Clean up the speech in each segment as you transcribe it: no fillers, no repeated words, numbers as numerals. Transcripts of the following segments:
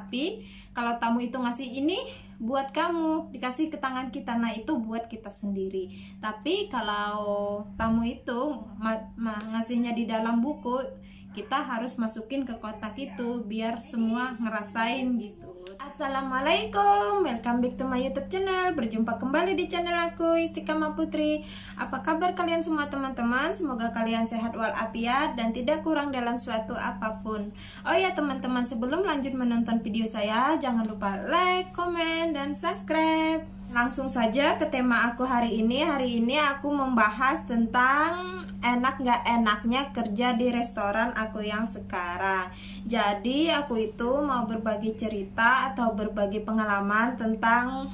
Tapi kalau tamu itu ngasih ini buat kamu, dikasih ke tangan kita, nah itu buat kita sendiri. Tapi kalau tamu itu ngasihnya di dalam buku, kita harus masukin ke kotak itu biar semua ngerasain gitu. Assalamualaikum, welcome back to my YouTube channel. Berjumpa kembali di channel aku, Istiqamah Putri. Apa kabar kalian semua teman-teman? Semoga kalian sehat walafiat dan tidak kurang dalam suatu apapun. Oh ya teman-teman, sebelum lanjut menonton video saya, jangan lupa like, komen, dan subscribe. Langsung saja ke tema aku hari ini. Hari ini aku membahas tentang enak gak enaknya kerja di restoran aku yang sekarang. Jadi aku itu mau berbagi cerita atau berbagi pengalaman tentang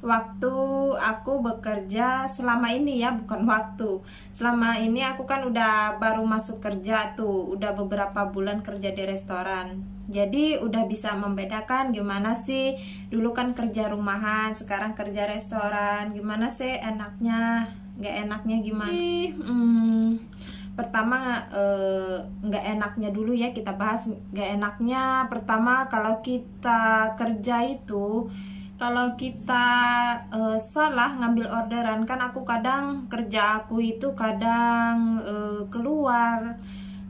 waktu aku bekerja selama ini ya, bukan waktu. Selama ini aku kan udah baru masuk kerja tuh, udah beberapa bulan kerja di restoran. Jadi udah bisa membedakan gimana sih, dulu kan kerja rumahan, sekarang kerja restoran, gimana sih enaknya, nggak enaknya gimana. Pertama nggak enaknya dulu ya, kita bahas nggak enaknya. Pertama, kalau kita kerja itu, kalau kita salah ngambil orderan, kan aku kadang kerja aku itu kadang keluar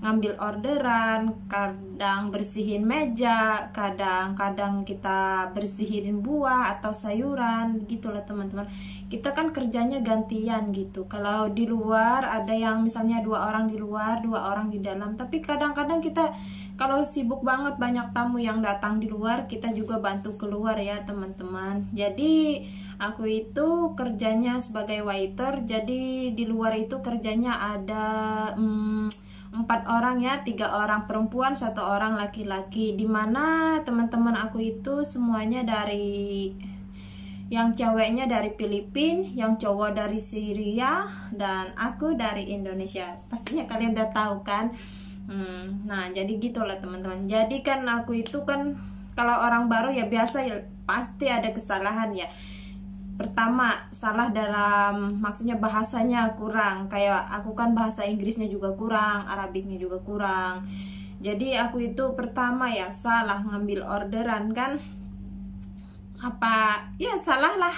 ngambil orderan, kadang bersihin meja, kadang-kadang kita bersihin buah atau sayuran gitulah teman-teman. Kita kan kerjanya gantian gitu. Kalau di luar ada yang misalnya 2 orang di luar, 2 orang di dalam, tapi kadang-kadang kita kalau sibuk banget, banyak tamu yang datang di luar, kita juga bantu keluar ya teman-teman. Jadi aku itu kerjanya sebagai waiter, jadi di luar itu kerjanya ada 4 orang ya, 3 orang perempuan, 1 orang laki-laki. Dimana teman-teman aku itu semuanya dari, yang ceweknya dari Filipina, yang cowok dari Syria, dan aku dari Indonesia. Pastinya kalian udah tahu kan. Nah jadi gitulah teman-teman. Jadi kan aku itu kan kalau orang baru ya biasa ya, pasti ada kesalahan ya. Pertama, salah dalam, maksudnya bahasanya kurang. Kayak aku kan bahasa Inggrisnya juga kurang, Arabiknya juga kurang. Jadi aku itu pertama ya salah ngambil orderan kan. Apa ya, salah lah.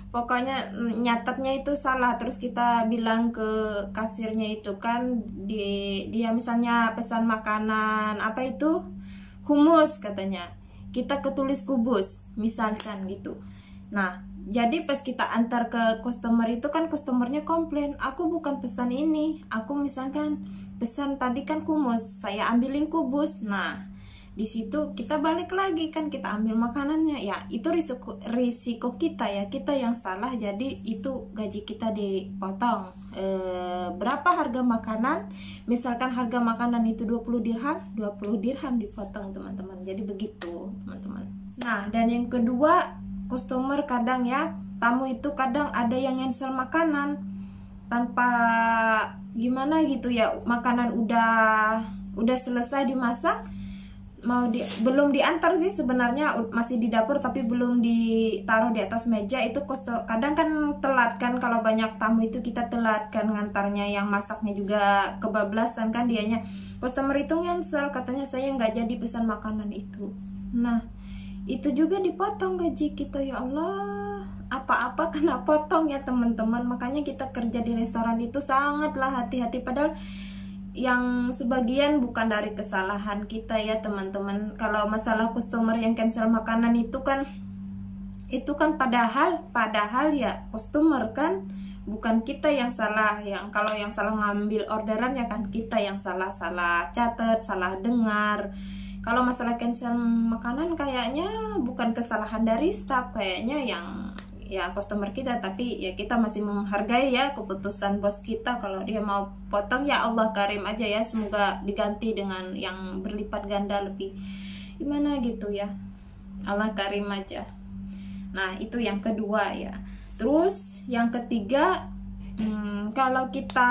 Pokoknya nyatetnya itu salah. Terus kita bilang ke kasirnya itu kan, dia misalnya pesan makanan apa itu, humus katanya, kita ketulis kubus misalkan gitu. Nah jadi pas kita antar ke customer itu kan, customernya komplain, aku bukan pesan ini, aku misalkan pesan tadi kan kumus, saya ambilin kubus. Nah di situ kita balik lagi kan, kita ambil makanannya ya, itu risiko kita ya, kita yang salah. Jadi itu gaji kita dipotong. Berapa harga makanan, misalkan harga makanan itu 20 dirham, 20 dirham dipotong teman-teman. Jadi begitu teman-teman. Nah dan yang kedua, customer kadang ya, tamu itu kadang ada yang cancel makanan tanpa gimana gitu ya. Makanan udah selesai dimasak, belum diantar sih sebenarnya, masih di dapur tapi belum ditaruh di atas meja. Itu kadang kan telat kan, kalau banyak tamu itu kita telat kan ngantarnya, yang masaknya juga kebablasan kan dianya. Customer itu cancel, katanya saya nggak jadi pesan makanan itu. Nah itu juga dipotong gaji kita. Ya Allah, apa-apa kena potong ya teman-teman. Makanya kita kerja di restoran itu sangatlah hati-hati. Padahal yang sebagian bukan dari kesalahan kita ya teman-teman. Kalau masalah customer yang cancel makanan itu kan padahal ya customer kan, bukan kita yang salah. Yang kalau yang salah ngambil orderan ya kan kita yang salah catat, salah dengar. Kalau masalah cancel makanan kayaknya bukan kesalahan dari staff, kayaknya yang ya customer kita. Tapi ya kita masih menghargai ya keputusan bos kita. Kalau dia mau potong ya Allah karim aja ya, semoga diganti dengan yang berlipat ganda lebih gimana gitu ya, Allah karim aja. Nah itu yang kedua ya. Terus yang ketiga, kalau kita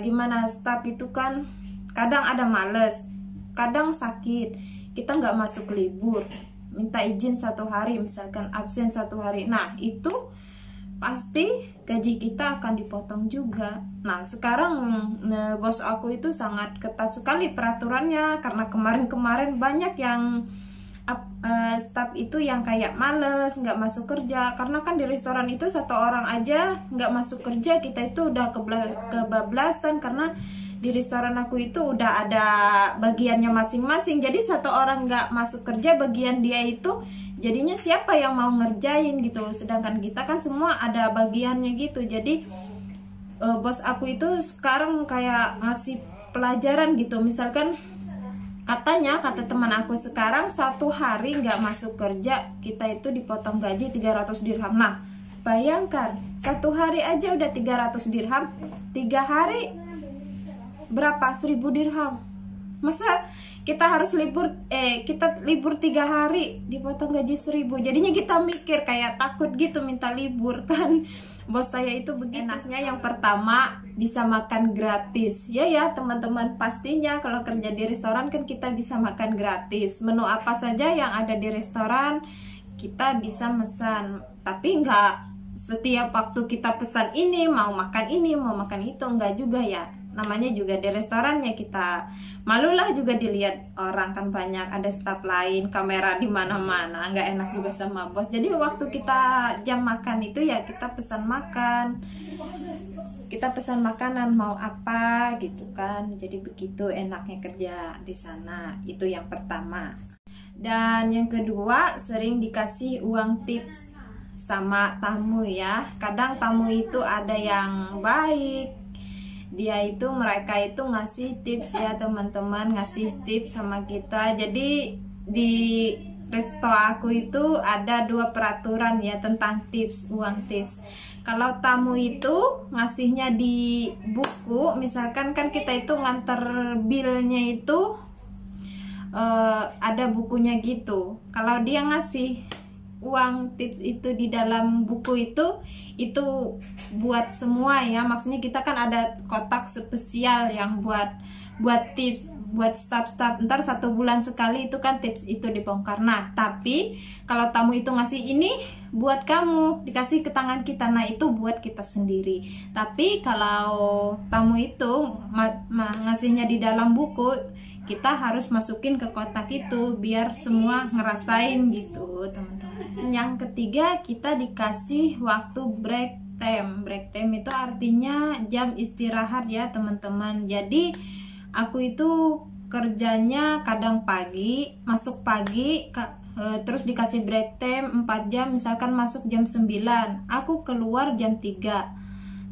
gimana, staff itu kan kadang ada males, kadang sakit, kita nggak masuk libur, minta izin 1 hari, misalkan absen 1 hari. Nah itu pasti gaji kita akan dipotong juga. Nah sekarang bos aku itu sangat ketat sekali peraturannya, karena kemarin-kemarin banyak yang staff itu yang kayak males nggak masuk kerja, karena kan di restoran itu satu orang aja nggak masuk kerja kita itu udah kebablasan, karena di restoran aku itu udah ada bagiannya masing-masing. Jadi satu orang nggak masuk kerja, bagian dia itu jadinya siapa yang mau ngerjain gitu, sedangkan kita kan semua ada bagiannya gitu. Jadi bos aku itu sekarang kayak ngasih pelajaran gitu, misalkan kata teman aku sekarang satu hari nggak masuk kerja kita itu dipotong gaji 300 dirham. Nah bayangkan satu hari aja udah 300 dirham, 3 hari berapa? 1000 dirham. Masa kita harus libur kita libur 3 hari dipotong gaji 1000. Jadinya kita mikir kayak takut gitu minta libur kan. Bos saya itu begitu. Enaknya yang pertama bisa makan gratis. Ya teman-teman, pastinya kalau kerja di restoran kan kita bisa makan gratis. Menu apa saja yang ada di restoran kita bisa pesan. Tapi nggak setiap waktu kita pesan ini mau makan itu, enggak juga ya. Namanya juga di restoran ya, kita malulah juga dilihat orang kan, banyak ada staf lain, kamera di mana-mana, nggak enak juga sama bos. Jadi waktu kita jam makan itu ya kita pesan makan, kita pesan makanan mau apa gitu kan. Jadi begitu enaknya kerja di sana. Itu yang pertama. Dan yang kedua, sering dikasih uang tips sama tamu ya. Kadang tamu itu ada yang baik, mereka itu ngasih tips ya teman-teman, ngasih tips sama kita. Jadi di resto aku itu ada 2 peraturan ya tentang tips, uang tips. Kalau tamu itu ngasihnya di buku, misalkan kan kita itu nganter bilnya itu ada bukunya gitu. Kalau dia ngasih uang tips itu di dalam buku itu buat semua ya, maksudnya kita kan ada kotak spesial yang buat tips, buat staff-staff. Ntar 1 bulan sekali itu kan tips itu dibongkar. Nah tapi kalau tamu itu ngasih ini buat kamu, dikasih ke tangan kita, nah itu buat kita sendiri. Tapi kalau tamu itu ngasihnya di dalam buku, kita harus masukin ke kotak itu biar semua ngerasain gitu teman-teman. Yang ketiga, kita dikasih waktu break time. Break time itu artinya jam istirahat ya teman-teman. Jadi aku itu kerjanya kadang pagi, masuk pagi, terus dikasih break time 4 jam, misalkan masuk jam 9, aku keluar jam 3,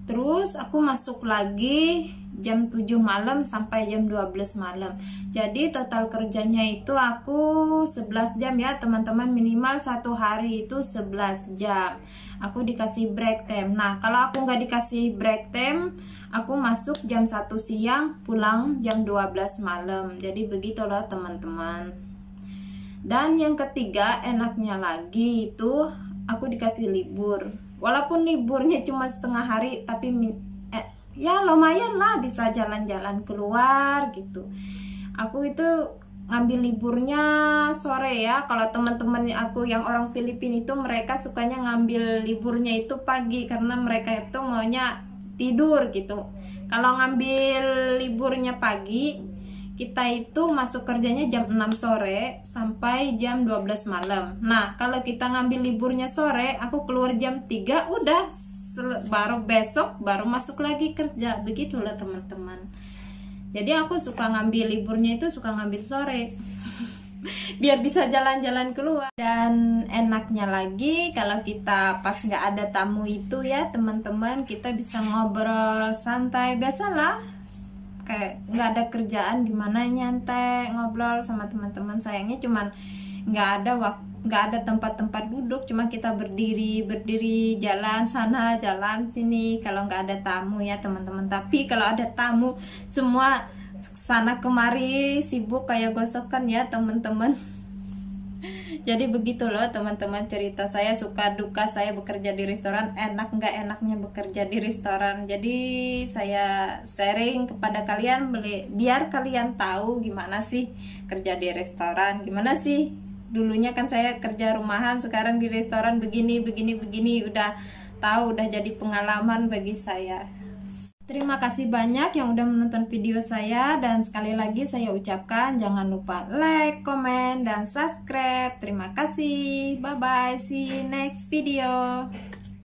terus aku masuk lagi jam 7 malam sampai jam 12 malam. Jadi total kerjanya itu aku 11 jam ya teman-teman, minimal 1 hari itu 11 jam aku dikasih break time. Nah kalau aku nggak dikasih break time, aku masuk jam 1 siang, pulang jam 12 malam. Jadi begitu loh teman-teman. Dan yang ketiga, enaknya lagi itu aku dikasih libur. Walaupun liburnya cuma setengah hari, tapi ya lumayan lah, bisa jalan-jalan keluar gitu. Aku itu ngambil liburnya sore ya. Kalau teman-teman aku yang orang Filipina itu mereka sukanya ngambil liburnya itu pagi, karena mereka itu maunya tidur gitu. Kalau ngambil liburnya pagi, kita itu masuk kerjanya jam 6 sore sampai jam 12 malam. Nah kalau kita ngambil liburnya sore, aku keluar jam 3, udah baru besok baru masuk lagi kerja. Begitulah teman-teman. Jadi aku suka ngambil liburnya itu suka ngambil sore biar bisa jalan-jalan keluar. Dan enaknya lagi kalau kita pas nggak ada tamu itu ya teman-teman, kita bisa ngobrol santai, biasalah kayak nggak ada kerjaan, gimana nyantai ngobrol sama teman-teman. Sayangnya cuman nggak ada tempat-tempat duduk, cuma kita berdiri jalan sana jalan sini kalau nggak ada tamu ya teman-teman. Tapi kalau ada tamu semua sana kemari sibuk kayak gosokan ya teman-teman. Jadi begitu loh teman-teman cerita saya, suka duka saya bekerja di restoran, enak nggak enaknya bekerja di restoran. Jadi saya sharing kepada kalian biar kalian tahu gimana sih kerja di restoran, gimana sih. Dulunya kan saya kerja rumahan, sekarang di restoran begini, udah tahu, udah jadi pengalaman bagi saya. Terima kasih banyak yang udah menonton video saya, dan sekali lagi saya ucapkan jangan lupa like, komen, dan subscribe. Terima kasih. Bye bye. See you next video.